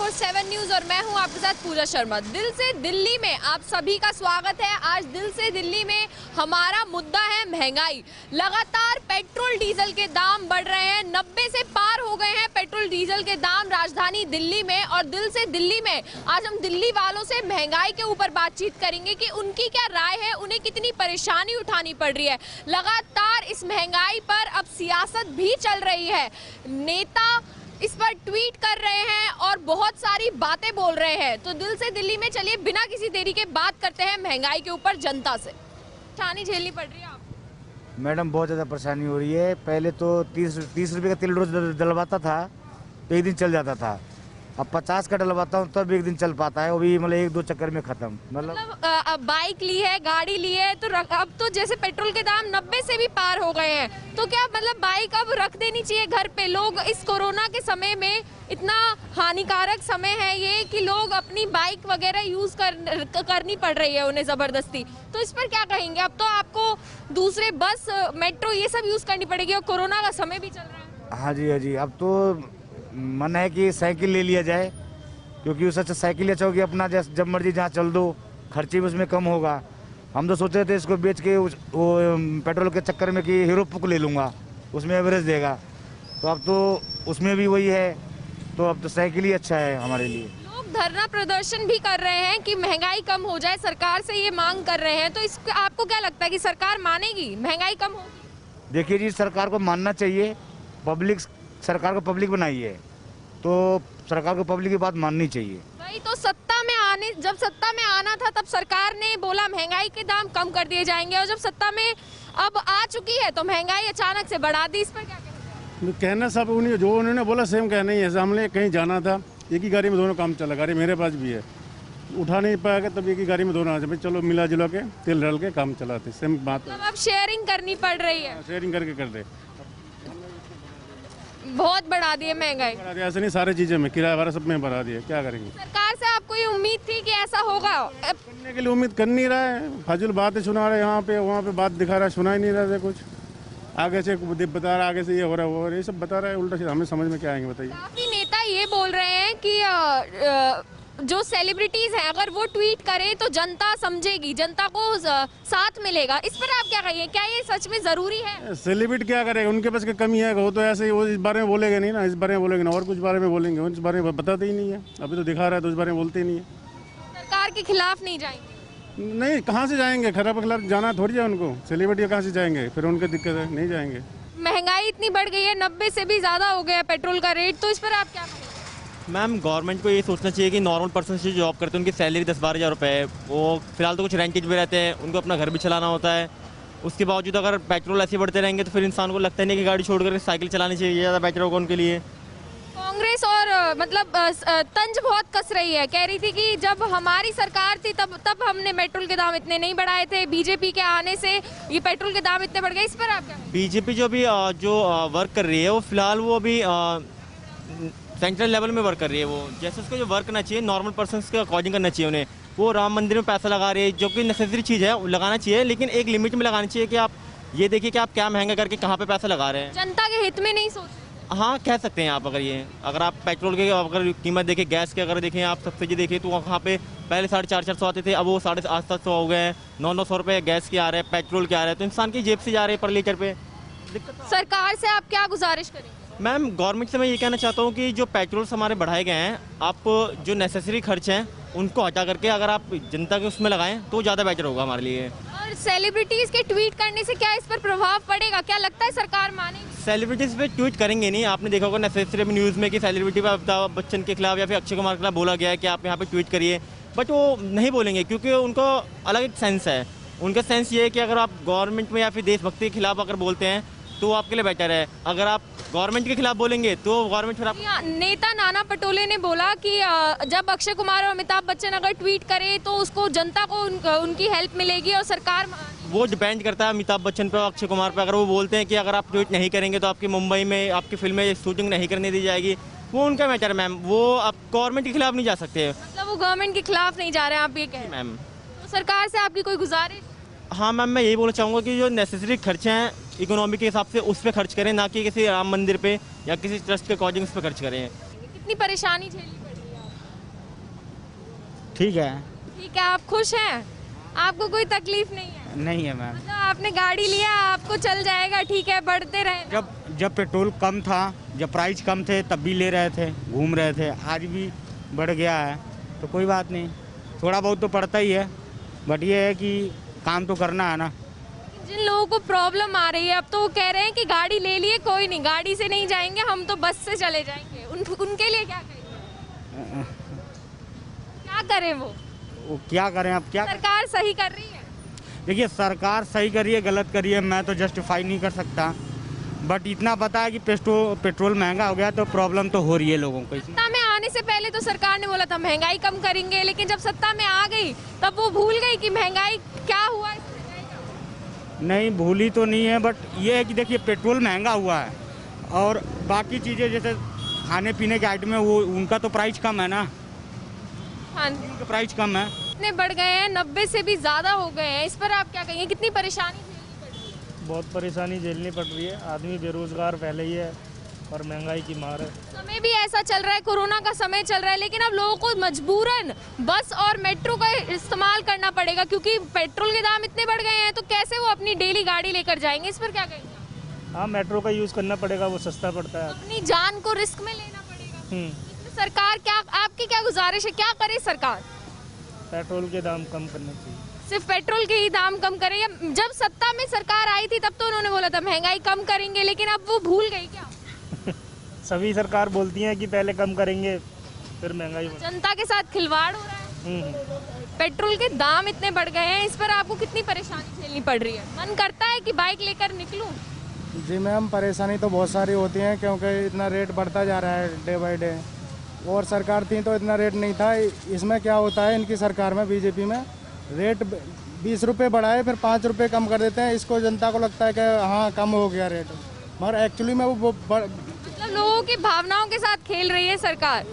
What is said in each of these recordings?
24/7 news और मैं हूं आपके साथ पूजा शर्मा। दिल से दिल्ली में आप सभी का स्वागत है। आज दिल से दिल्ली में हमारा मुद्दा है महंगाई। लगातार पेट्रोल डीजल के दाम बढ़ रहे हैं, 90 से पार हो गए हैं पेट्रोल डीजल के दाम राजधानी दिल्ली में। और दिल से दिल्ली में आज हम दिल्ली वालों से महंगाई के ऊपर बातचीत करेंगे कि उनकी क्या राय है, उन्हें कितनी परेशानी उठानी पड़ रही है। लगातार इस महंगाई पर अब सियासत भी चल रही है, नेता इस पर ट्वीट कर रहे हैं और बहुत सारी बातें बोल रहे हैं। तो दिल से दिल्ली में चलिए बिना किसी देरी के बात करते हैं महंगाई के ऊपर जनता से। परेशानी झेलनी पड़ रही है आपको? मैडम बहुत ज़्यादा परेशानी हो रही है। पहले तो 30 रुपये का तेल रोज डलवाता था तो एक दिन चल जाता था। अब 50 का डलवाता हूँ तब एक दिन चल पाता है, वो भी मतलब 1-2 चक्कर में खत्म। मतलब बाइक ली है, गाड़ी ली है, तो अब तो जैसे पेट्रोल के दाम 90 से भी पार हो गए हैं, तो क्या मतलब बाइक अब रख देनी चाहिए घर पे? लोग इस कोरोना के समय में, इतना हानिकारक समय है ये कि लोग अपनी बाइक वगैरह यूज करनी पड़ रही है उन्हें जबरदस्ती। तो इस पर क्या कहेंगे? अब तो आपको दूसरे बस, मेट्रो ये सब यूज करनी पड़ेगी और कोरोना का समय भी चल रहा है। हाँ जी, अब तो मन है कि साइकिल ले लिया जाए, क्योंकि उससे अच्छा साइकिल अच्छा होगी, अपना जब मर्जी जहाँ चल दो, खर्चे भी उसमें कम होगा। हम तो सोच रहे थे इसको बेच के वो पेट्रोल के चक्कर में कि हीरो पुक ले लूँगा, उसमें एवरेज देगा। तो अब तो उसमें भी वही है, तो अब तो साइकिल ही अच्छा है हमारे लिए। लोग धरना प्रदर्शन भी कर रहे हैं कि महंगाई कम हो जाए, सरकार से ये मांग कर रहे हैं। तो इस आपको क्या लगता है कि सरकार मानेगी, महंगाई कम होगी? देखिए जी, सरकार को मानना चाहिए। सरकार को पब्लिक बनाई है, तो सरकार को पब्लिक की बात माननी चाहिए। भाई तो जब सत्ता में आना था तब सरकार ने बोला महंगाई के दाम कम कर दिए जाएंगे, और जब सत्ता में अब आ चुकी है तो महंगाई अचानक से बढ़ा दी। इस पर क्या कहते हैं? कहना सब उन्हें जो उन्होंने बोला सेम कहना ही है। हमने कहीं जाना था, एक ही गाड़ी में दोनों काम चला। गाड़ी मेरे पास भी है, उठा नहीं पाएगा तब एक ही गाड़ी में दोनों आ जाए, चलो मिला जुला के तेल डाल के काम चलाते। सेम बात है। अब शेयरिंग करनी पड़ रही है, शेयरिंग करके कर दे। बहुत बढ़ा दिए महंगाई। ऐसे नहीं, सारी चीजें में किराया वगैरह सब में बढ़ा दिए। क्या करेंगे? सरकार से आपको ये उम्मीद थी कि ऐसा होगा? करने के लिए उम्मीद कर नहीं रहा है, फाजिल बातें सुना रहे, यहाँ पे वहाँ पे बात दिखा रहा है, सुना ही नहीं रहा है कुछ। आगे से बता रहा है, आगे से ये हो रहा है, वो हो रहा है, ये सब बता रहा है उल्टा सीधा। हमें समझ में क्या आएंगे बताइए? काफी नेता ये बोल रहे हैं कि जो सेलिब्रिटीज हैं अगर वो ट्वीट करें तो जनता समझेगी, जनता को साथ मिलेगा। इस पर आप क्या कहिए, क्या ये सच में जरूरी है? सेलिब्रिटी क्या करेगा? उनके पास की कमी है, वो तो ऐसे ही वो इस बारे में बोलेगा नहीं ना, इस बारे में बोलेगा ना, और कुछ बारे में बोलेंगे, उस बारे में बताते ही नहीं है। अभी तो दिखा रहा है तो उस बारे में बोलते ही नहीं है। सरकार के खिलाफ नहीं जाएंगे? नहीं, कहाँ से जाएंगे? खराब खिलाफ जाना थोड़ी है उनको। सेलिब्रिटी कहाँ से जाएंगे? फिर उनकी दिक्कत है, नहीं जाएंगे। महंगाई इतनी बढ़ गई है, 90 से भी ज्यादा हो गया पेट्रोल का रेट, तो इस पर आप क्या कहेंगे? मैम, गवर्नमेंट को ये सोचना चाहिए कि नॉर्मल पर्सन से जॉब करते हैं उनकी सैलरी 10-12 हज़ार रुपये है। वो फिलहाल तो कुछ रेंटेज भी रहते हैं, उनको अपना घर भी चलाना होता है। उसके बावजूद अगर पेट्रोल ऐसे बढ़ते रहेंगे तो फिर इंसान को लगता नहीं कि गाड़ी छोड़ कर साइकिल चलानी चाहिए, ज़्यादा बेटर होगा उनके लिए। कांग्रेस और मतलब तंज बहुत कस रही है, कह रही थी कि जब हमारी सरकार थी तब हमने पेट्रोल के दाम इतने नहीं बढ़ाए थे, बीजेपी के आने से ये पेट्रोल के दाम इतने बढ़ गए। इस पर आप क्या? बीजेपी जो भी वर्क कर रही है वो फिलहाल वो अभी सेंट्रल लेवल में वर्क कर रही है। वो जैसे उसको जो वर्क करना चाहिए नॉर्मल पर्सन्स के अकॉर्डिंग करना चाहिए उन्हें। वो राम मंदिर में पैसा लगा रही है, जो कि नेसेसरी चीज़ है, लगाना चाहिए, लेकिन एक लिमिट में लगानी चाहिए कि आप ये देखिए कि आप क्या महंगा करके कहाँ पे पैसा लगा रहे हैं। जनता के हित में नहीं सोच? हाँ, कह सकते हैं आप। अगर आप पेट्रोल के अगर कीमत देखें, गैस के अगर देखें, आप सब्सिडी देखें, तो वहाँ पे पहले 450 आते थे, अब वो 850 हो गए हैं। 900 रुपये गैस के आ रहे हैं, पेट्रोल के आ रहे हैं, तो इंसान की जेब से जा रहे हैं पर लीटर पे। सरकार से आप क्या गुजारिश करेंगे? मैम, गवर्नमेंट से मैं ये कहना चाहता हूँ कि जो पेट्रोल्स हमारे बढ़ाए गए हैं, आप जो नेसेसरी खर्च हैं उनको हटा करके अगर आप जनता के उसमें लगाएं तो ज़्यादा बेटर होगा हमारे लिए। और सेलिब्रिटीज के ट्वीट करने से क्या इस पर प्रभाव पड़ेगा? क्या लगता है सरकार मानेगी? सेलिब्रिटीज़ पे ट्वीट करेंगे नहीं। आपने देखा होगा नेसेसरी न्यूज़ में कि सेलिब्रिटी पर अमिताभ बच्चन के खिलाफ या फिर अक्षय कुमार के खिलाफ बोला गया है कि आप यहाँ पे ट्वीट करिए, बट वो नहीं बोलेंगे क्योंकि उनको अलग एक सेंस है। उनका सेंस ये है कि अगर आप गवर्नमेंट में या फिर देशभक्ति के खिलाफ अगर बोलते हैं तो वो आपके लिए बेटर है। अगर आप गवर्नमेंट के खिलाफ बोलेंगे तो गवर्नमेंट फिर आप। नेता नाना पटोले ने बोला कि जब अक्षय कुमार और अमिताभ बच्चन अगर ट्वीट करे तो उसको जनता को उनकी हेल्प मिलेगी और सरकार। वो डिपेंड करता है अमिताभ बच्चन पे और अक्षय कुमार पे। अगर वो बोलते हैं कि अगर आप ट्वीट नहीं करेंगे तो आपकी मुंबई में आपकी फिल्में शूटिंग नहीं करने दी जाएगी, वो उनका मैटर है मैम। वो आप गवर्नमेंट के खिलाफ नहीं जा सकते। मतलब वो गवर्नमेंट के खिलाफ नहीं जा रहे हैं, आप ये कह रहे हैं? मैम, तो सरकार से आपकी कोई गुजारिश? हाँ मैम, मैं यही बोलना चाहूँगा कि जो नेसेसरी खर्चे हैं इकोनॉमी के हिसाब से उस पर खर्च करें, ना कि किसी राम मंदिर पे या किसी ट्रस्ट के अकॉर्डिंग उस पर खर्च करें। कितनी परेशानी झेलनी पड़ी है? ठीक है। ठीक है, आप खुश हैं? आपको कोई तकलीफ नहीं है? नहीं है मैम। मतलब आपने गाड़ी लिया, आपको चल जाएगा, ठीक है, बढ़ते रहे। जब पेट्रोल कम था, जब प्राइस कम थे तब भी ले रहे थे, घूम रहे थे, आज भी बढ़ गया है तो कोई बात नहीं, थोड़ा बहुत तो पड़ता ही है, बट ये है कि काम तो करना है ना। जिन लोगों को प्रॉब्लम आ रही है अब तो वो कह रहे हैं कि गाड़ी ले लिए, कोई नहीं, गाड़ी से नहीं जाएंगे, हम तो बस से चले जाएंगे, उनके लिए क्या करेंगे? क्या करें वो क्या करें अब? क्या सरकार सही कर रही है? देखिए, सरकार सही करिए गलत करिए मैं तो जस्टिफाई नहीं कर सकता, बट इतना पता है कि पेट्रोल महंगा हो गया तो प्रॉब्लम तो हो रही है लोगों को। सत्ता में आने से पहले तो सरकार ने बोला था महंगाई कम करेंगे, लेकिन जब सत्ता में आ गई तब वो भूल गई कि महंगाई क्या हुआ। नहीं भूली तो नहीं है, बट ये है कि देखिए पेट्रोल महंगा हुआ है और बाकी चीज़ें जैसे खाने पीने के आइटम है वो उनका तो प्राइस कम है ना। हाँ, उनका प्राइस कम है। इतने बढ़ गए हैं, 90 से भी ज़्यादा हो गए हैं, इस पर आप क्या कहेंगे? कितनी परेशानी झेलनी पड़ रही है? बहुत परेशानी झेलनी पड़ रही है, आदमी बेरोजगार पहले ही है और महंगाई की मार है। समय भी ऐसा चल रहा है, कोरोना का समय चल रहा है, लेकिन अब लोगों को मजबूरन बस और मेट्रो का इस्तेमाल करना पड़ेगा क्योंकि पेट्रोल के दाम इतने बढ़ गए हैं, तो कैसे वो अपनी डेली गाड़ी लेकर जाएंगे? इस पर क्या कहेंगे? हाँ, मेट्रो का यूज़ करना पड़ेगा, वो सस्ता पड़ता है। अपनी जान को रिस्क में लेना पड़ेगा। इसमें सरकार क्या, आपकी क्या गुजारिश है, क्या करे सरकार? पेट्रोल के दाम कम करने चाहिए। सिर्फ पेट्रोल के ही दाम कम करें? या जब सत्ता में सरकार आई थी तब तो उन्होंने बोला था महंगाई कम करेंगे, लेकिन अब वो भूल गई क्या? सभी सरकार बोलती हैं कि पहले कम करेंगे फिर महंगाई बढ़। जनता के साथ खिलवाड़ हो रहा है। पेट्रोल के दाम इतने बढ़ गए हैं, इस पर आपको कितनी परेशानी झेलनी पड़ रही है? मन करता है कि बाइक लेकर निकलूं? जी मैम, परेशानी तो बहुत सारी होती है क्योंकि इतना रेट बढ़ता जा रहा है डे बाय डे, और सरकार थी तो इतना रेट नहीं था। इसमें क्या होता है, इनकी सरकार में बीजेपी में रेट 20 रुपये बढ़ाए फिर 5 रुपये कम कर देते हैं। इसको जनता को लगता है कि हाँ कम हो गया रेट, मगर एक्चुअली में वो मतलब लोगों की भावनाओं के साथ खेल रही है सरकार।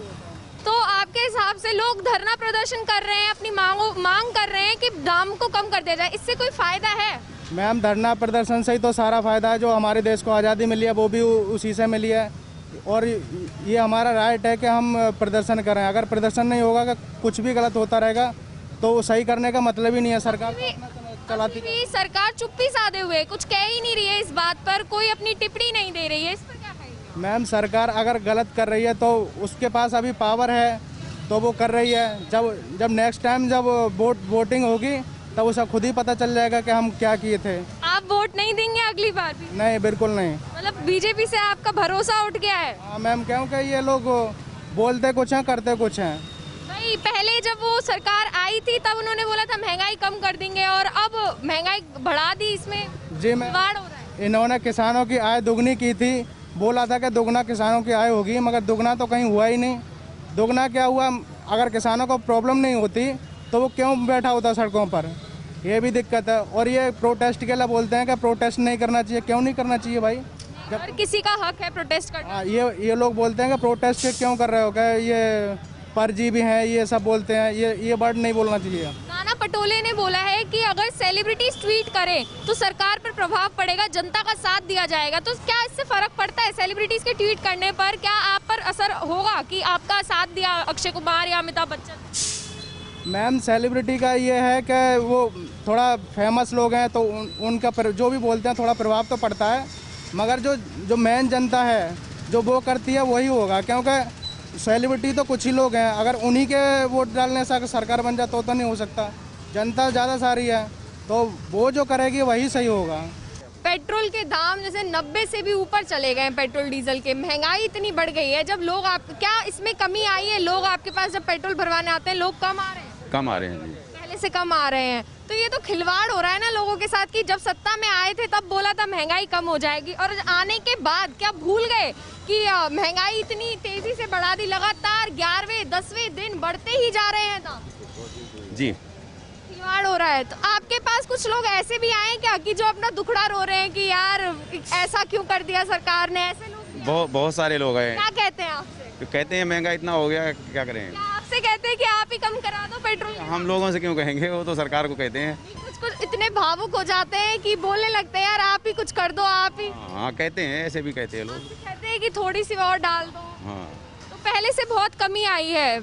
तो आपके हिसाब से लोग धरना प्रदर्शन कर रहे हैं, अपनी मांग कर रहे हैं कि दाम को कम कर दिया जाए, इससे कोई फायदा है? मैम, धरना प्रदर्शन से ही तो सारा फायदा है। जो हमारे देश को आज़ादी मिली है वो भी उसी से मिली है, और ये हमारा राइट है कि हम प्रदर्शन करें। अगर प्रदर्शन नहीं होगा, कि कुछ भी गलत होता रहेगा तो सही करने का मतलब ही नहीं है। सरकार चलाती भी सरकार चुप्पी साधे हुए कुछ कह ही नहीं रही है इस बात पर, कोई अपनी टिप्पणी नहीं दे रही है, इस पर क्या कहेंगे? मैम, सरकार अगर गलत कर रही है तो उसके पास अभी पावर है तो वो कर रही है। जब नेक्स्ट टाइम जब वोटिंग होगी तब उसे खुद ही पता चल जाएगा कि हम क्या किए थे। आप वोट नहीं देंगे अगली बार भी? नहीं, बिल्कुल नहीं। मतलब बीजेपी से आपका भरोसा उठ गया है? हाँ मैम, क्योंकि ये लोग बोलते कुछ हैं करते कुछ हैं। भाई, पहले जब वो सरकार आई थी तब उन्होंने बोला था महंगाई कम कर देंगे, और अब महंगाई बढ़ा दी, इसमें जी मैम, खिलवाड़ हो रहा है। इन्होंने किसानों की आय दुगनी की थी, बोला था कि दुगना किसानों की आय होगी, मगर दुगना तो कहीं हुआ ही नहीं। दुगना क्या हुआ? अगर किसानों को प्रॉब्लम नहीं होती तो वो क्यों बैठा होता सड़कों पर? ये भी दिक्कत है। और ये प्रोटेस्ट के लिए बोलते हैं कि प्रोटेस्ट नहीं करना चाहिए। क्यों नहीं करना चाहिए भाई? और किसी का हक है प्रोटेस्ट करना। हाँ, ये लोग बोलते हैं कि प्रोटेस्ट क्यों कर रहे हो, क्या ये फर्जी भी हैं, ये सब बोलते हैं। ये वर्ड नहीं बोलना चाहिए। नाना पटोले ने बोला है कि अगर सेलिब्रिटीज ट्वीट करें तो सरकार पर प्रभाव पड़ेगा, जनता का साथ दिया जाएगा। तो क्या इससे फर्क पड़ता है? सेलिब्रिटीज के ट्वीट करने पर क्या आप पर असर होगा कि आपका साथ दिया अक्षय कुमार या अमिताभ बच्चन? मैम, सेलिब्रिटी का ये है कि वो थोड़ा फेमस लोग हैं तो उनका जो भी बोलते हैं थोड़ा प्रभाव तो पड़ता है, मगर जो मेन जनता है जो वो करती है वही होगा। क्योंकि सेलिब्रिटी तो कुछ ही लोग हैं, अगर उन्हीं के वोट डालने से अगर सरकार बन जाए तो नहीं हो सकता। जनता ज़्यादा सारी है तो वो जो करेगी वही सही होगा। पेट्रोल के दाम जैसे 90 से भी ऊपर चले गए हैं, पेट्रोल डीजल के, महंगाई इतनी बढ़ गई है। जब लोग क्या इसमें कमी आई है? लोग आपके पास जब पेट्रोल भरवाने आते हैं लोग कम आ रहे हैं? कम आ रहे हैं जी, पहले से कम आ रहे हैं। तो ये तो खिलवाड़ हो रहा है ना लोगों के साथ कि जब सत्ता में आए थे तब बोला था महंगाई कम हो जाएगी, और आने के बाद क्या भूल गए कि महंगाई इतनी तेजी से बढ़ा दी? लगातार 11वें 10वें दिन बढ़ते ही जा रहे हैं दाम जी। खिलवाड़ हो रहा है। तो आपके पास कुछ लोग ऐसे भी आए क्या कि जो अपना दुखड़ा रो रहे हैं कि यार ऐसा क्यों कर दिया सरकार ने? ऐसे लोग बहुत सारे लोग हैं। क्या कहते हैं आपसे? तो कहते हैं महंगा इतना हो गया, क्या करें? क्या आपसे कहते हैं कि आप ही कम करा दो पेट्रोल? हम लोगों से क्यों कहेंगे, वो तो सरकार को कहते हैं। कुछ इतने भावुक हो जाते हैं कि बोलने लगते हैं यार आप ही कुछ कर दो, आप ही। हाँ, कहते हैं, ऐसे भी कहते हैं लोग। कहते हैं कि थोड़ी सी और डाल दो। हाँ, तो पहले से बहुत कमी आई है,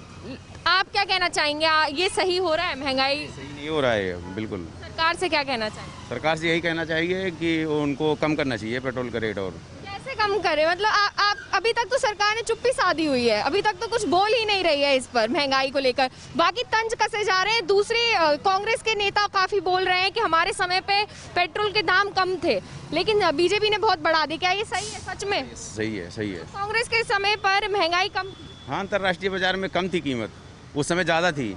आप क्या कहना चाहेंगे? ये सही हो रहा है? महंगाई सही नहीं हो रहा है बिल्कुल। सरकार से क्या कहना चाहेंगे? सरकार से यही कहना चाहिए कि उनको कम करना चाहिए पेट्रोल का रेट। और कैसे कम करे? मतलब आप अभी तक तो सरकार ने चुप्पी साधी हुई है, अभी तक तो कुछ बोल ही नहीं रही है इस पर, महंगाई को लेकर। बाकी तंज कसे जा रहे हैं। दूसरी कांग्रेस के नेता काफी बोल रहे हैं कि हमारे समय पे पेट्रोल के दाम कम थे, लेकिन बीजेपी ने बहुत बढ़ा दिए। क्या ये सही है? सच में सही है, सही है। कांग्रेस के समय पर महंगाई कम थी? हाँ, अंतर्राष्ट्रीय बाजार में कम थी कीमत, उस समय ज़्यादा थी,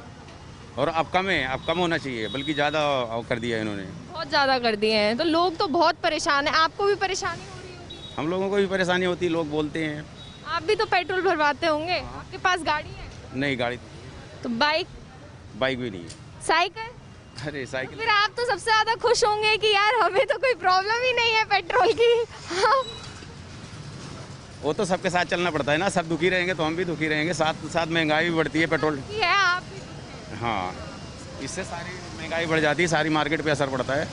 और अब कम है। अब कम होना चाहिए, बल्कि ज़्यादा कर दिया है इन्होंने, बहुत ज़्यादा कर दिए हैं। तो लोग तो बहुत परेशान हैं। आपको भी परेशानी हो रही होगी? हम लोगों को भी परेशानी होती है, लोग बोलते हैं। आप भी तो पेट्रोल भरवाते होंगे, आपके पास गाड़ी है? नहीं, गाड़ी तो बाइक भी नहीं है। साइकिल? अरे साइकिल। फिर आप तो सबसे ज़्यादा खुश होंगे कि यार हमें तो कोई प्रॉब्लम ही नहीं है पेट्रोल की। हाँ। वो तो सबके साथ चलना पड़ता है ना, सब दुखी रहेंगे तो हम भी दुखी रहेंगे, साथ साथ महंगाई भी बढ़ती है पेट्रोल। ये है आप भी। हाँ, इससे सारी महंगाई बढ़ जाती है, सारी मार्केट पे असर पड़ता है।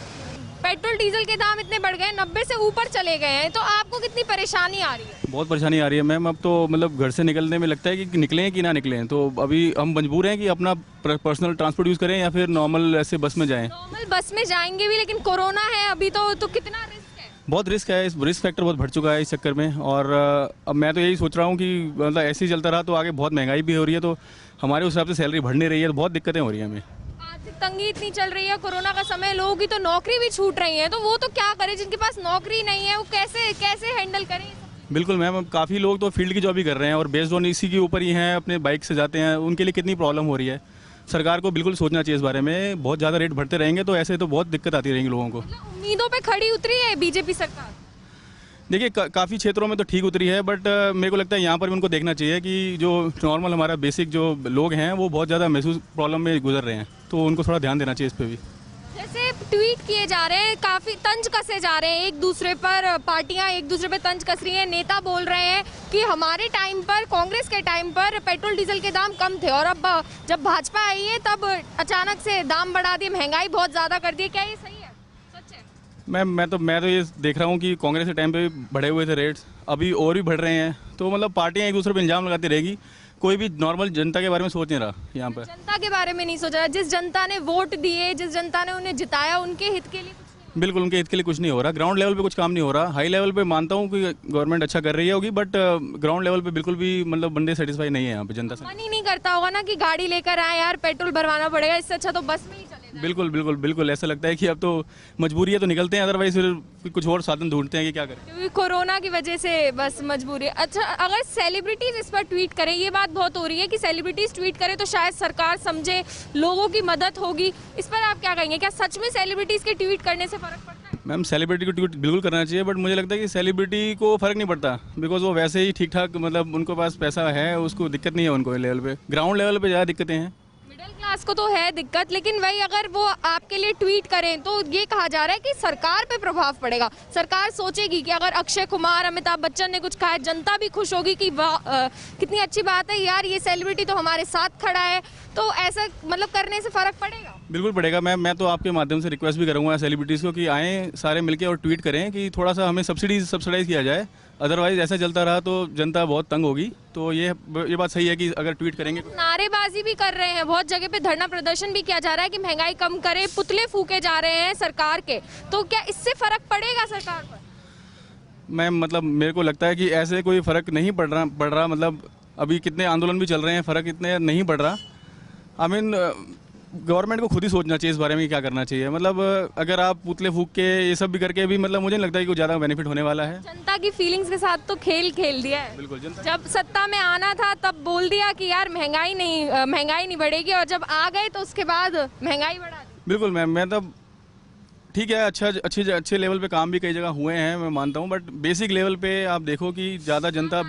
पेट्रोल डीजल के दाम इतने बढ़ गए, 90 से ऊपर चले गए हैं, तो आपको कितनी परेशानी आ रही है? बहुत परेशानी आ रही है मैम। अब तो मतलब घर से निकलने में लगता है कि निकलें कि ना निकलें, तो अभी हम मजबूर हैं कि अपना पर्सनल ट्रांसपोर्ट यूज़ करें या फिर नॉर्मल ऐसे बस में जाएं। नॉर्मल बस में जाएंगे भी, लेकिन कोरोना है अभी तो कितना रिस्क है? बहुत रिस्क है, इस रिस्क फैक्टर बहुत बढ़ चुका है इस चक्कर में। और अब मैं तो यही सोच रहा हूँ कि मतलब ऐसे ही चलता रहा तो आगे बहुत महंगाई भी हो रही है, तो हमारे हिसाब से सैलरी बढ़ नहीं रही है, तो बहुत दिक्कतें हो रही हैं हमें। आर्थिक तंगी इतनी चल रही है, कोरोना का समय, लोगों की तो नौकरी भी छूट रही है, तो वो तो क्या करें? जिनके पास नौकरी नहीं है वो कैसे हैंडल करें? बिल्कुल मैम, अब काफ़ी लोग तो फील्ड की जॉब ही कर रहे हैं और बेस्ड ऑन इसी के ऊपर ही हैं, अपने बाइक से जाते हैं, उनके लिए कितनी प्रॉब्लम हो रही है। सरकार को बिल्कुल सोचना चाहिए इस बारे में। बहुत ज़्यादा रेट बढ़ते रहेंगे तो ऐसे तो बहुत दिक्कत आती रहेंगी लोगों को। मतलब उम्मीदों पे खड़ी उतरी है बीजेपी सरकार? देखिए काफ़ी क्षेत्रों में तो ठीक उतरी है, बट मेरे को लगता है यहाँ पर भी उनको देखना चाहिए कि जो नॉर्मल हमारा बेसिक जो लोग हैं वो बहुत ज़्यादा महसूस प्रॉब्लम में गुजर रहे हैं, तो उनको थोड़ा ध्यान देना चाहिए इस पर भी। जैसे ट्वीट किए जा रहे हैं, काफ़ी तंज कसे जा रहे हैं एक दूसरे पर, पार्टियां एक दूसरे पे तंज कस रही हैं। नेता बोल रहे हैं कि हमारे टाइम पर, कांग्रेस के टाइम पर पेट्रोल डीजल के दाम कम थे और अब जब भाजपा आई है तब अचानक से दाम बढ़ा दिए, महंगाई बहुत ज़्यादा कर दी। क्या ये सही है? सच है? मैं तो ये देख रहा हूँ कि कांग्रेस के टाइम पे भी बढ़े हुए थे रेट्स, अभी और भी बढ़ रहे हैं, तो मतलब पार्टियां एक दूसरे पर इल्ज़ाम लगाती रहेगी, कोई भी नॉर्मल जनता के बारे में सोच नहीं रहा यहाँ पर। जनता के बारे में नहीं सोच रहा। जिस जनता ने वोट दिए, जिस जनता ने उन्हें जिताया, उनके हित के लिए कुछ नहीं। बिल्कुल उनके हित के लिए कुछ नहीं हो रहा। ग्राउंड लेवल पे कुछ काम नहीं हो रहा। हाई लेवल पे मानता हूँ कि गवर्नमेंट अच्छा कर रही होगी, बट ग्राउंड लेवल पे बिल्कुल भी मतलब बंदे सेटिस्फाई नहीं है यहाँ पे जनता से। मन ही नहीं करता होगा ना कि गाड़ी लेकर आए यार, पेट्रोल भरवाना पड़ेगा, इससे अच्छा तो बस में ही चले जाए। बिल्कुल ऐसा लगता है कि अब तो मजबूरी है तो निकलते हैं, अदरवाइज फिर कुछ और साधन ढूंढते हैं कि क्या करें। क्योंकि कोरोना की वजह से बस मजबूरी है। अच्छा, अगर सेलिब्रिटीज इस पर ट्वीट करें, ये बात बहुत हो रही है कि सेलिब्रिटीज ट्वीट करें तो शायद सरकार समझे, लोगों की मदद होगी, इस पर आप क्या कहेंगे? क्या सच में सेलिब्रिटीज के ट्वीट करने से फर्क पड़ता है? मैम सेलिब्रिटी को ट्वीट बिल्कुल करना चाहिए, बट मुझे लगता है कि सेलिब्रिटी को फ़र्क नहीं पड़ता, बिकॉज वो वैसे ही ठीक ठाक, मतलब उनके पास पैसा है, उसको दिक्कत नहीं है उनको लेवल पे। ग्राउंड लेवल पे ज़्यादा दिक्कतें हैं। मिडिल क्लास को तो है दिक्कत, लेकिन वही अगर वो आपके लिए ट्वीट करें तो ये कहा जा रहा है कि सरकार पे प्रभाव पड़ेगा। सरकार सोचेगी कि अगर अक्षय कुमार, अमिताभ बच्चन ने कुछ कहा है, जनता भी खुश होगी कि वाह कितनी अच्छी बात है यार, ये सेलिब्रिटी तो हमारे साथ खड़ा है, तो ऐसा मतलब करने से फ़र्क पड़ेगा? बिल्कुल पड़ेगा। मैं तो आपके माध्यम से रिक्वेस्ट भी करूँगा सेलिब्रिटीज़ को कि आएँ सारे मिलके और ट्वीट करें कि थोड़ा सा हमें सब्सिडाइज़ किया जाए, अदरवाइज ऐसा चलता रहा तो जनता बहुत तंग होगी। तो ये बात सही है कि अगर ट्वीट करेंगे। नारेबाजी भी कर रहे हैं, बहुत जगह पे धरना प्रदर्शन भी किया जा रहा है कि महंगाई कम करे, पुतले फूके जा रहे हैं सरकार के, तो क्या इससे फ़र्क पड़ेगा सरकार पर? मैम मतलब मेरे को लगता है कि ऐसे कोई फ़र्क नहीं पड़ रहा। मतलब अभी कितने आंदोलन भी चल रहे हैं, फ़र्क इतने नहीं पड़ रहा। आई मीन गवर्नमेंट को खुद ही सोचना चाहिए इस बारे में क्या करना चाहिए। मतलब अगर आप पुतले फूक के ये सब भी करके भी, मतलब मुझे नहीं लगता कि कुछ ज़्यादा बेनिफिट होने वाला है। जनता की फीलिंग्स के साथ तो खेल दिया है। बिल्कुल, जनता जब सत्ता में आना था तब बोल दिया कि यार महंगाई नहीं बढ़ेगी, और जब आ गए तो उसके बाद महंगाई बढ़ा दी। बिल्कुल मैम, मैं तब ठीक है, अच्छे लेवल पे काम भी कई जगह हुए हैं, मैं मानता हूँ, बट बेसिक लेवल पे आप देखो कि ज़्यादा जनता,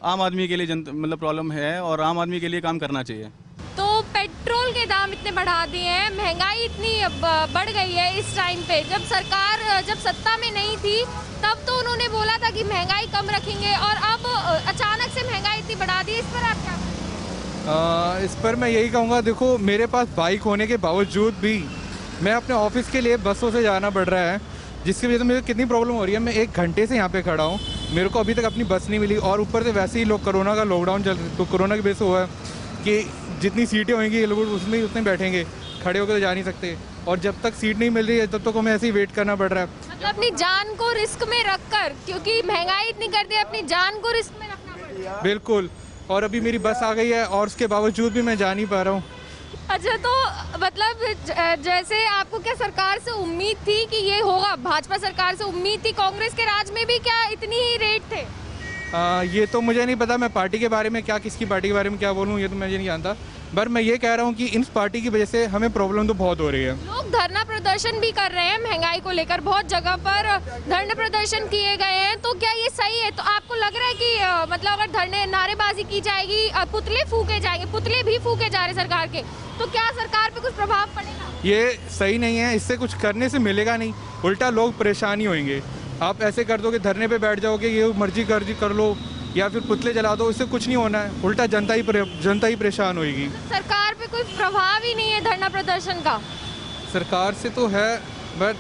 आम आदमी के लिए मतलब प्रॉब्लम है, और आम आदमी के लिए काम करना चाहिए। तो पेट्रोल के दाम इतने बढ़ा दिए हैं, महंगाई इतनी बढ़ गई है इस टाइम पे। जब सरकार जब सत्ता में नहीं थी तब तो उन्होंने बोला था कि महंगाई कम रखेंगे, और अब अचानक से महंगाई इतनी बढ़ा दी, इस पर आप क्या कहेंगे? इस पर मैं यही कहूँगा, देखो मेरे पास बाइक होने के बावजूद भी मैं अपने ऑफिस के लिए बसों से जाना पड़ रहा है, जिसकी वजह से मुझे कितनी प्रॉब्लम हो रही है। मैं 1 घंटे से यहाँ पे खड़ा हूँ, मेरे को अभी तक अपनी बस नहीं मिली, और ऊपर से वैसे ही लोग कोरोना का लॉकडाउन चल तो कोरोना की वजह से हुआ है कि जितनी सीटें होंगी ये लोग उसमें ही उतने बैठेंगे, खड़े होकर तो जा नहीं सकते, और जब तक सीट नहीं मिल रही है तब तक हमें ऐसे ही वेट करना पड़ रहा है। मतलब अपनी जान को रिस्क में रखकर, क्योंकि महंगाई इतनी कर दी है, अपनी जान को रिस्क में रखना पड़ रहा है। बिल्कुल, और अभी मेरी बस आ गई है और उसके बावजूद भी मैं जा नहीं पा रहा हूँ। अच्छा, तो मतलब जैसे आपको क्या सरकार से उम्मीद थी कि ये होगा? भाजपा सरकार से उम्मीद थी? कांग्रेस के राज में भी क्या इतनी ही रेट थे? ये तो मुझे नहीं पता, मैं पार्टी के बारे में क्या, किसकी पार्टी के बारे में क्या बोलूँ, ये तो मुझे नहीं जानता, पर मैं ये कह रहा हूँ कि इन पार्टी की वजह से हमें प्रॉब्लम तो बहुत हो रही है। लोग धरना प्रदर्शन भी कर रहे हैं महंगाई को लेकर, बहुत जगह पर धरना प्रदर्शन किए गए हैं, तो क्या ये सही है? तो आपको लग रहा है कि मतलब अगर धरने नारेबाजी की जाएगी, पुतले फूके जाएंगे, पुतले भी फूके जा रहे सरकार के, तो क्या सरकार पे कुछ प्रभाव पड़ेगा? ये सही नहीं है, इससे कुछ करने से मिलेगा नहीं, उल्टा लोग परेशानी होंगे। आप ऐसे कर दो कि धरने पे बैठ जाओगे, ये मर्जी कर लो या फिर पुतले जला दो, इससे कुछ नहीं होना है, उल्टा जनता ही परेशान होगी। सरकार पे कोई प्रभाव ही नहीं है धरना प्रदर्शन का? सरकार से तो है, बट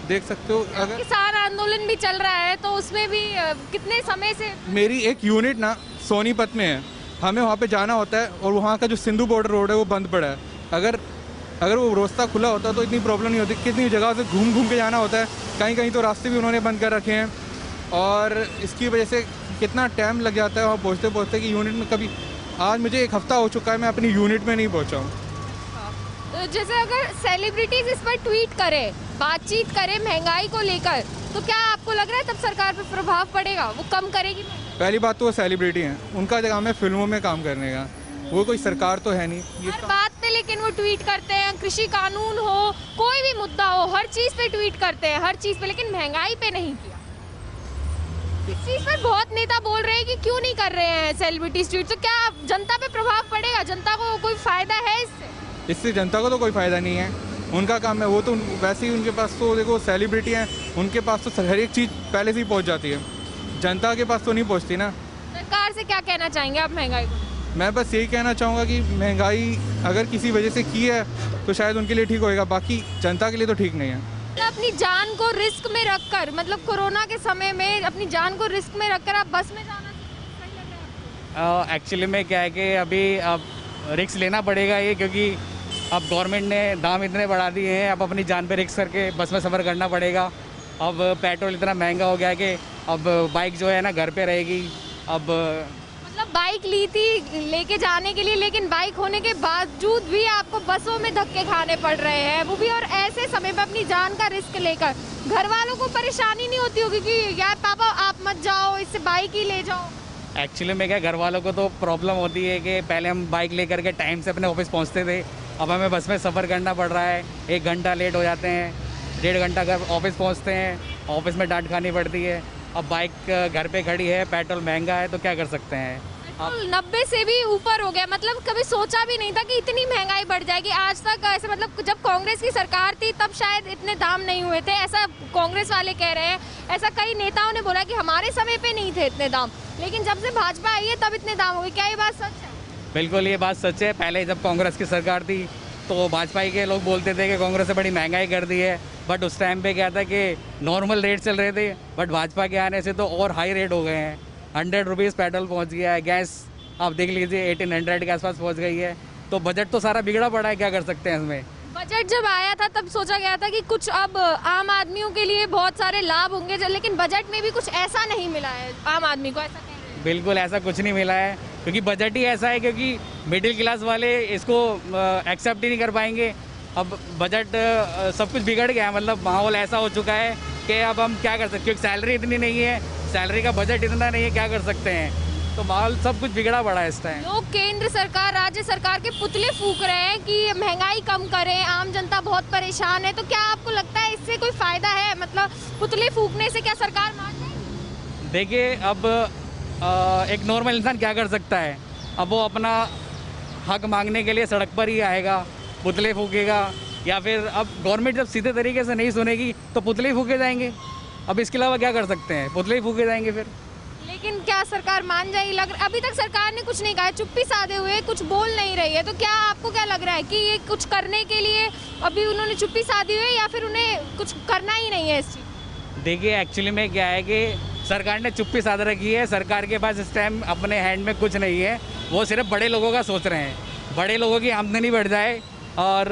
देख सकते हो अगर किसान आंदोलन भी चल रहा है तो उसमें भी कितने समय से मेरी एक यूनिट ना सोनीपत में है, हमें वहाँ पे जाना होता है, और वहाँ का जो सिंधु बॉर्डर रोड है वो बंद पड़ा है। अगर वो रास्ता खुला होता तो इतनी प्रॉब्लम नहीं होती। कितनी जगह से घूम के जाना होता है, कहीं कहीं तो रास्ते भी उन्होंने बंद कर रखे हैं, और इसकी वजह से कितना टाइम लग जाता है वहाँ पहुँचते कि यूनिट में कभी, आज मुझे 1 हफ्ता हो चुका है मैं अपनी यूनिट में नहीं पहुँचा हूँ। तो जैसे अगर सेलिब्रिटीज इस पर ट्वीट करें, बातचीत करें महंगाई को लेकर, तो क्या आपको लग रहा है तब सरकार पे प्रभाव पड़ेगा, वो कम करेगी? पहली बात तो वो सेलिब्रिटी हैं, उनका काम है फिल्मों में काम करने का, वो कोई सरकार तो है नहीं। हर बात पे लेकिन वो ट्वीट करते हैं, कृषि कानून हो, कोई भी मुद्दा हो, हर चीज़ पे ट्वीट करते हैं, हर चीज़ पे, लेकिन महंगाई पे नहीं किया। इस चीज़ पर बहुत नेता बोल रहे हैं कि क्यों नहीं कर रहे हैं सेलिब्रिटीज ट्वीट, तो क्या जनता पे प्रभाव पड़ेगा? जनता को कोई फायदा है इससे जनता को तो कोई फायदा नहीं है, उनका काम है, वो तो वैसे ही उनके पास तो देखो सेलिब्रिटी हैं, उनके पास तो हर एक चीज़ पहले से ही पहुंच जाती है, जनता के पास तो नहीं पहुंचती ना। सरकार से क्या कहना चाहेंगे आप महंगाई को? मैं बस यही कहना चाहूँगा कि महंगाई अगर किसी वजह से की है तो शायद उनके लिए ठीक होएगा, बाकी जनता के लिए तो ठीक नहीं है। अपनी जान को रिस्क में रखकर, मतलब कोरोना के समय में अपनी जान को रिस्क में रखकर आप बस में जाना सही लग रहा है? एक्चुअली में क्या है कि अभी अब रिस्क लेना पड़ेगा ये, क्योंकि अब गवर्नमेंट ने दाम इतने बढ़ा दिए हैं, अब अपनी जान पे रिस्क करके बस में सफ़र करना पड़ेगा। अब पेट्रोल इतना महंगा हो गया है कि अब बाइक जो है ना घर पे रहेगी। अब मतलब बाइक ली थी लेके जाने के लिए, लेकिन बाइक होने के बावजूद भी आपको बसों में धक्के खाने पड़ रहे हैं, वो भी और ऐसे समय पे अपनी जान का रिस्क लेकर। घर वालों को परेशानी नहीं होती होगी कि यार पापा आप मत जाओ, इससे बाइक ही ले जाओ? एक्चुअली में क्या, घर वालों को तो प्रॉब्लम होती है कि पहले हम बाइक लेकर के टाइम से अपने ऑफिस पहुंचते थे, अब हमें बस में सफ़र करना पड़ रहा है, 1 घंटा लेट हो जाते हैं, 1.5 घंटा घर ऑफिस पहुंचते हैं, ऑफिस में डांट खानी पड़ती है। अब बाइक घर पे खड़ी है, पेट्रोल महंगा है, तो क्या कर सकते हैं। अब 90 से भी ऊपर हो गया, मतलब कभी सोचा भी नहीं था कि इतनी महंगाई बढ़ जाएगी आज तक। ऐसे मतलब जब कांग्रेस की सरकार थी तब शायद इतने दाम नहीं हुए थे, ऐसा कांग्रेस वाले कह रहे हैं। ऐसा कई नेताओं ने बोला कि हमारे समय पे नहीं थे इतने दाम, लेकिन जब से भाजपा आई है तब इतने दाम हो गए। क्या ये बात सच है? बिल्कुल ये बात सच है। पहले जब कांग्रेस की सरकार थी तो भाजपा के लोग बोलते थे कि कांग्रेस ने बड़ी महंगाई कर दी है, बट उस टाइम पे क्या था कि नॉर्मल रेट चल रहे थे, बट भाजपा के आने से तो और हाई रेट हो गए हैं। 100 रुपीज़ पेट्रोल पहुंच गया है, गैस आप देख लीजिए 1800 के आसपास पहुंच गई है, तो बजट तो सारा बिगड़ा पड़ा है, क्या कर सकते हैं इसमें। बजट जब आया था तब सोचा गया था कि कुछ अब आम आदमियों के लिए बहुत सारे लाभ होंगे, लेकिन बजट में भी कुछ ऐसा नहीं मिला है आम आदमी को, ऐसा कह रहे हैं? बिल्कुल ऐसा कुछ नहीं मिला है, क्योंकि बजट ही ऐसा है, क्योंकि मिडिल क्लास वाले इसको एक्सेप्ट ही नहीं कर पाएंगे। अब बजट सब कुछ बिगड़ गया है, मतलब माहौल ऐसा हो चुका है कि अब हम क्या कर सकते हैं, क्योंकि सैलरी इतनी नहीं है, सैलरी का बजट इतना नहीं है, क्या कर सकते हैं, तो माहौल सब कुछ बिगड़ा पड़ा है इस टाइम। लोग केंद्र सरकार, राज्य सरकार के पुतले फूंक रहे हैं कि महंगाई कम करें, आम जनता बहुत परेशान है, तो क्या आपको लगता है इससे कोई फायदा है? मतलब पुतले फूंकने से क्या सरकार मान जाएगी? देखिए अब एक नॉर्मल इंसान क्या कर सकता है, अब वो अपना हक मांगने के लिए सड़क पर ही आएगा, पुतले फूकेगा, या फिर अब गवर्नमेंट जब सीधे तरीके से नहीं सुनेगी तो पुतले ही फूके जाएंगे। अब इसके अलावा क्या कर सकते हैं, पुतले ही फूके जाएंगे फिर। लेकिन क्या सरकार मान जाएगी? अभी तक सरकार ने कुछ नहीं कहा, चुप्पी साधे हुए, कुछ बोल नहीं रही है, तो क्या आपको क्या लग रहा है कि ये कुछ करने के लिए अभी उन्होंने चुप्पी साधी हुई है, या फिर उन्हें कुछ करना ही नहीं है इस चीज़? देखिए एक्चुअली में क्या है कि सरकार ने चुप्पी साध रखी है। सरकार के पास इस टाइम अपने हैंड में कुछ नहीं है, वो सिर्फ बड़े लोगों का सोच रहे हैं। बड़े लोगों की आमदनी बढ़ जाए और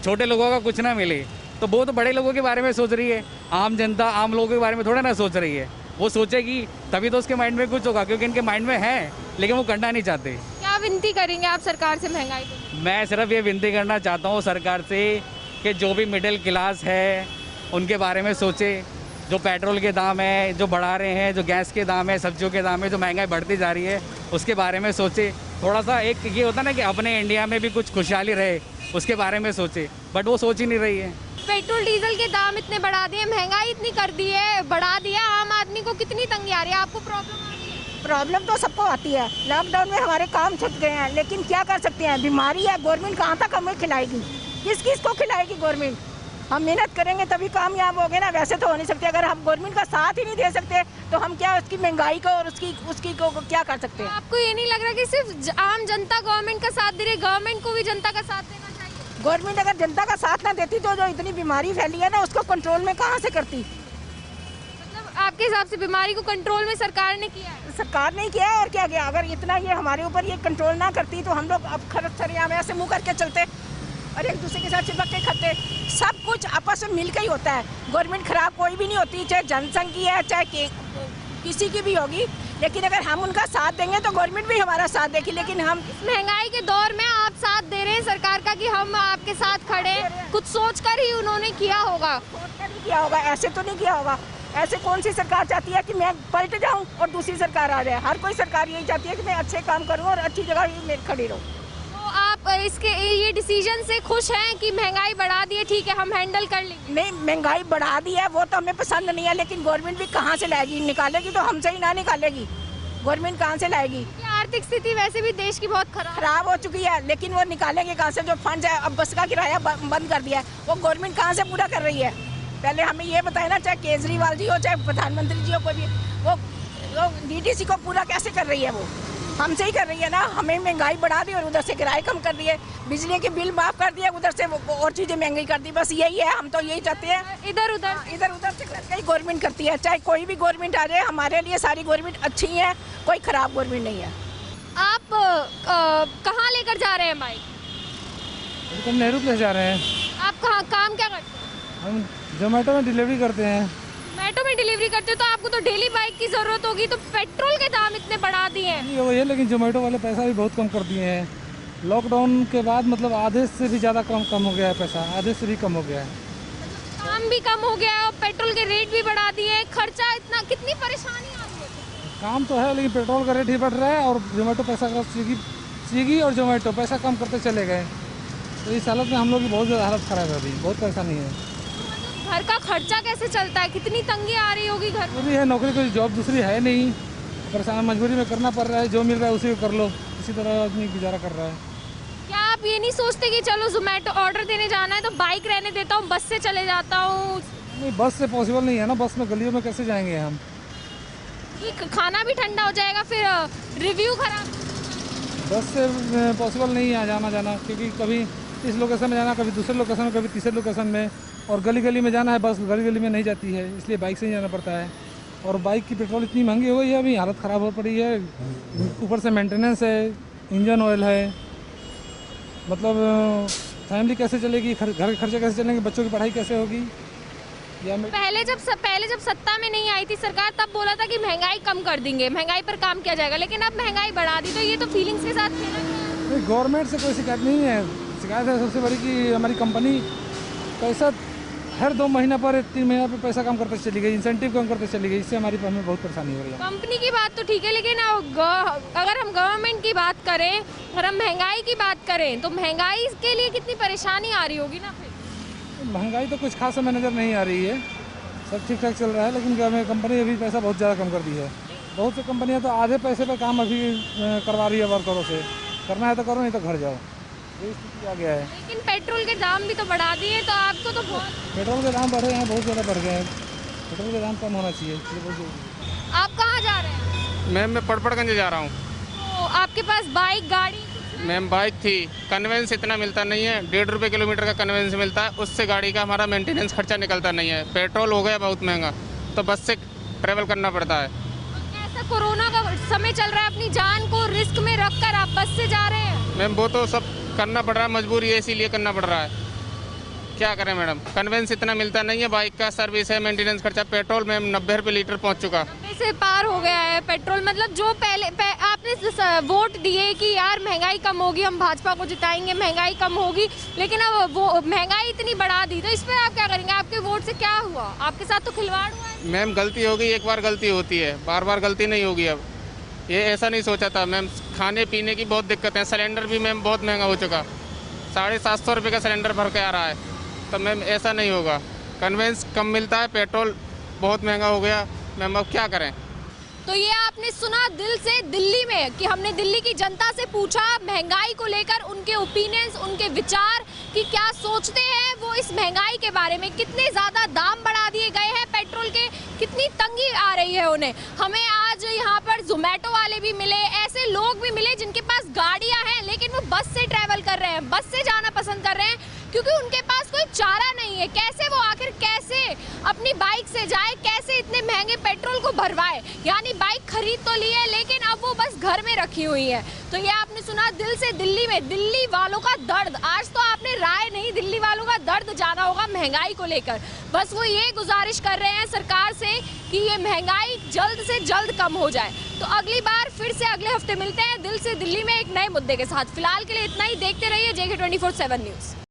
छोटे लोगों का कुछ ना मिले, तो वो तो बड़े लोगों के बारे में सोच रही है। आम जनता आम लोगों के बारे में थोड़ा ना सोच रही है। वो सोचेगी तभी तो उसके माइंड में कुछ होगा, क्योंकि इनके माइंड में है लेकिन वो करना नहीं चाहते। क्या विनती करेंगे आप सरकार से महंगाई को? मैं सिर्फ ये विनती करना चाहता हूँ सरकार से कि जो भी मिडिल क्लास है उनके बारे में सोचे। जो पेट्रोल के दाम है जो बढ़ा रहे हैं, जो गैस के दाम है, सब्जियों के दाम है, जो महंगाई बढ़ती जा रही है, उसके बारे में सोचे। थोड़ा सा एक ये होता ना कि अपने इंडिया में भी कुछ खुशहाली रहे, उसके बारे में सोचे, बट वो सोच ही नहीं रही है। पेट्रोल डीजल के दाम इतने बढ़ा दिए, महंगाई इतनी कर दी है, बढ़ा दिया, आम आदमी को कितनी तंगी आ रही है? आपको प्रॉब्लम आ रही है? प्रॉब्लम तो सबको आती है। लॉकडाउन में हमारे काम छूट गए हैं, लेकिन क्या कर सकते हैं, बीमारी है। गवर्नमेंट कहाँ तक हमें खिलाएगी? किस किस को खिलाएगी गवर्नमेंट? हम मेहनत करेंगे तभी कामयाब होंगे ना, वैसे तो हो नहीं सकते। अगर हम गवर्नमेंट का साथ ही नहीं दे सकते तो हम क्या उसकी महंगाई को और उसकी को क्या कर सकते हैं? आपको ये नहीं लग रहा कि सिर्फ आम जनता गवर्नमेंट का साथ दे रही है, गवर्नमेंट को भी जनता का साथ देना चाहिए? गवर्नमेंट अगर जनता का साथ ना देती तो जो इतनी बीमारी फैली है ना, उसको कंट्रोल में कहाँ से करती? मतलब आपके हिसाब से बीमारी को कंट्रोल में सरकार ने किया है? सरकार ने किया है और क्या किया? अगर इतना ये हमारे ऊपर ये कंट्रोल ना करती तो हम लोग अब खरच सरिया में ऐसे मुँह करके चलते और एक दूसरे के साथ चिपक के खाते। सब कुछ आपस में मिल के ही होता है। गवर्नमेंट खराब कोई भी नहीं होती, चाहे जनसंघ की है चाहे किसी की भी होगी, लेकिन अगर हम उनका साथ देंगे तो गवर्नमेंट भी हमारा साथ देगी। लेकिन हम इस महंगाई के दौर में आप साथ दे रहे हैं सरकार का कि हम आपके साथ खड़े, कुछ सोचकर ही उन्होंने किया होगा? सोचकर ही किया होगा, ऐसे तो नहीं किया होगा। ऐसे कौन सी सरकार चाहती है कि मैं पलट जाऊं और दूसरी सरकार आ जाए? हर कोई सरकार यही चाहती है कि मैं अच्छे काम करूं और अच्छी जगह ही खड़ी रहूं। तो आप इसके ये डिसीजन से खुश हैं कि महंगाई बढ़ा दी है, ठीक है हम हैंडल कर लेंगे? नहीं, महंगाई बढ़ा दी है वो तो हमें पसंद नहीं है, लेकिन गवर्नमेंट भी कहाँ से लाएगी? निकालेगी तो हमसे ही ना निकालेगी, गवर्नमेंट कहाँ से लाएगी? आर्थिक स्थिति वैसे भी देश की बहुत खराब हो चुकी है, लेकिन वो निकालेंगे कहाँ से? जो फंड है, अब बस का किराया बंद कर दिया है, वो गवर्नमेंट कहाँ से पूरा कर रही है? पहले हमें ये बताए ना, चाहे केजरीवाल जी हो चाहे प्रधानमंत्री जी हो, कोई भी वो डीटीसी को पूरा कैसे कर रही है? वो हमसे ही कर रही है ना। हमें महंगाई बढ़ा दी और उधर से किराए कम कर दिए, बिजली के बिल माफ कर दिए, उधर से और चीजें महंगी कर दी। बस यही है, हम तो यही चाहते हैं। इधर उधर से करके ही गवर्नमेंट करती है, चाहे कोई भी गवर्नमेंट आ जाए। हमारे लिए सारी गवर्नमेंट अच्छी है, कोई खराब गवर्नमेंट नहीं है। आप कहाँ लेकर जा रहे हैं बाइक? हम नेहरू प्लेस जा रहे हैं। आप कहाँ काम क्या करते हैं? हम जोमेटो में डिलीवरी करते हैं। जोमेटो में डिलीवरी करते हो तो आपको तो डेली बाइक की जरूरत होगी, तो पेट्रोल के दाम इतने बढ़ा दिए हैं। वही है, लेकिन जोमेटो वाले पैसा भी बहुत कम कर दिए हैं। लॉकडाउन के बाद मतलब आधे से भी ज़्यादा कम हो गया है पैसा, आधे से भी कम हो गया है। काम भी कम हो गया है और पेट्रोल के रेट भी बढ़ा दिए हैं, खर्चा इतना, कितनी परेशानी आ रही है? काम तो है लेकिन पेट्रोल का रेट ही बढ़ रहा है और जोमेटो पैसा का स्विगी और जोमेटो पैसा कम करते चले गए। तो इस हालत में हम लोग की बहुत ज़्यादा हालत ख़राब है, अभी बहुत परेशानी है। घर का खर्चा कैसे चलता है? कितनी तंगी आ रही होगी घर में? वो भी है, नौकरी कोई जॉब दूसरी है नहीं, परेशान मजबूरी में करना पड़ रहा है, जो मिल रहा है उसी को कर लो, इसी तरह आदमी गुजारा कर रहा है। क्या आप ये नहीं सोचते कि चलो जोमेटो ऑर्डर देने जाना है तो बाइक रहने देता हूँ, बस से चले जाता हूँ? नहीं, बस से पॉसिबल नहीं है ना, बस में गलियों में कैसे जाएंगे हम? खाना भी ठंडा हो जाएगा, फिर रिव्यू खराब। बस से पॉसिबल नहीं है जाना, क्योंकि कभी इस लोकेशन में जाना, कभी दूसरे लोकेशन में, कभी तीसरे लोकेशन में, और गली गली में जाना है, बस गली गली में नहीं जाती है, इसलिए बाइक से ही जाना पड़ता है। और बाइक की पेट्रोल इतनी महंगी हो गई है, अभी हालत ख़राब हो पड़ी है। ऊपर से मेंटेनेंस है, इंजन ऑयल है, मतलब फैमिली कैसे चलेगी, घर के खर्चे कैसे चलेंगे, बच्चों की पढ़ाई कैसे होगी? या पहले जब सत्ता में नहीं आई थी सरकार, तब बोला था कि महंगाई कम कर देंगे, महंगाई पर काम किया जाएगा, लेकिन अब महंगाई बढ़ा दी, तो ये तो फीलिंग्स के साथ खेला। गवर्नमेंट से कोई शिकायत नहीं है, शिकायत है सबसे बड़ी कि हमारी कंपनी पैसा हर 2 महीना पर 3 महीना पर पैसा कम करते चली गई, इंसेंटिव कम करते चली गई, इससे हमें बहुत परेशानी हो रही है। कंपनी की बात तो ठीक है, लेकिन अगर हम गवर्नमेंट की बात करें, अगर हम महंगाई की बात करें, तो महंगाई के लिए कितनी परेशानी आ रही होगी ना? फिर महंगाई तो कुछ खास हमें नज़र नहीं आ रही है, सब ठीक ठाक चल रहा है, लेकिन कंपनी अभी पैसा बहुत ज़्यादा कम कर दी है। बहुत सी कंपनियाँ तो आधे पैसे पर काम अभी करवा रही है वर्करों से, करना है तो करो, नहीं तो घर जाओ, ये स्थिति आ गया है। लेकिन पेट्रोल के दाम भी तो बढ़ा दिए, तो आपको तो बहुत पेट्रोल के दाम बढ़े हैं, बहुत ज़्यादा बढ़ गए हैं, पेट्रोल के दाम कम होना चाहिए। आप कहाँ जा रहे हैं? मैम मैं पड़पड़गंज जा रहा हूँ। तो आपके पास बाइक गाड़ी? मैम बाइक थी, कन्वेंस इतना मिलता नहीं है, 1.5 रुपये किलोमीटर का कन्वेंस मिलता है, उससे गाड़ी का हमारा मेंटेनेंस खर्चा निकलता नहीं है। पेट्रोल हो गया बहुत महंगा, तो बस से ट्रैवल करना पड़ता है। ऐसा कोरोना का समय चल रहा है, अपनी जान को रिस्क में रखकर आप बस से जा रहे हैं। मैम वो तो सब करना पड़ रहा है, मजबूरी है इसीलिए करना पड़ रहा है। क्या करें मैडम, कन्वेंस इतना मिलता नहीं है, बाइक का सर्विस है, मेंटेनेंस खर्चा, पेट्रोल मैम 90 रुपये लीटर पहुंच चुका। 90 से पार हो गया है पेट्रोल। मतलब जो पहले आपने वोट दिए कि यार महंगाई कम होगी, हम भाजपा को जिताएंगे, महंगाई कम होगी, लेकिन अब वो महंगाई इतनी बढ़ा दी, तो इस पर आप क्या करेंगे? आपके वोट से क्या हुआ? आपके साथ तो खिलवाड़ हुआ है। मैम गलती होगी, एक बार गलती होती है, बार बार गलती नहीं होगी। अब ये ऐसा नहीं सोचा था मैम, खाने पीने की बहुत दिक्कत है, सिलेंडर भी मैम बहुत महंगा हो चुका, 750 रुपये का सिलेंडर भर के आ रहा है, तो मैम ऐसा नहीं होगा। कन्वेंस कम मिलता है, पेट्रोल बहुत महंगा हो गया मैम, अब क्या करें। तो ये आपने सुना दिल से दिल्ली में कि हमने दिल्ली की जनता से पूछा महंगाई को लेकर उनके ओपिनियंस, उनके विचार कि क्या सोचते हैं वो इस महंगाई के बारे में, कितने ज़्यादा दाम बढ़ा दिए गए हैं पेट्रोल के, कितनी तंगी आ रही है उन्हें। हमें आज यहाँ पर जोमेटो वाले भी मिले, ऐसे लोग भी मिले जिनके पास गाड़ियाँ हैं लेकिन वो बस से ट्रैवल कर रहे हैं, बस से जाना पसंद कर रहे हैं क्योंकि उनके पास कोई चारा नहीं है। कैसे वो आखिर कैसे अपनी बाइक से जाए, कैसे इतने महंगे पेट्रोल को भरवाए? यानी बाइक खरीद तो ली है लेकिन अब वो बस घर में रखी हुई है। तो ये आपने सुना दिल से दिल्ली में दिल्ली वालों का दर्द। आज तो आपने राय नहीं, दिल्ली वालों का दर्द जाना होगा महंगाई को लेकर। बस वो ये गुजारिश कर रहे हैं सरकार से कि ये महंगाई जल्द से जल्द कम हो जाए। तो अगली बार फिर से अगले हफ्ते मिलते हैं दिल से दिल्ली में एक नए मुद्दे के साथ। फिलहाल के लिए इतना ही। देखते रहिए JK 24/7 न्यूज़।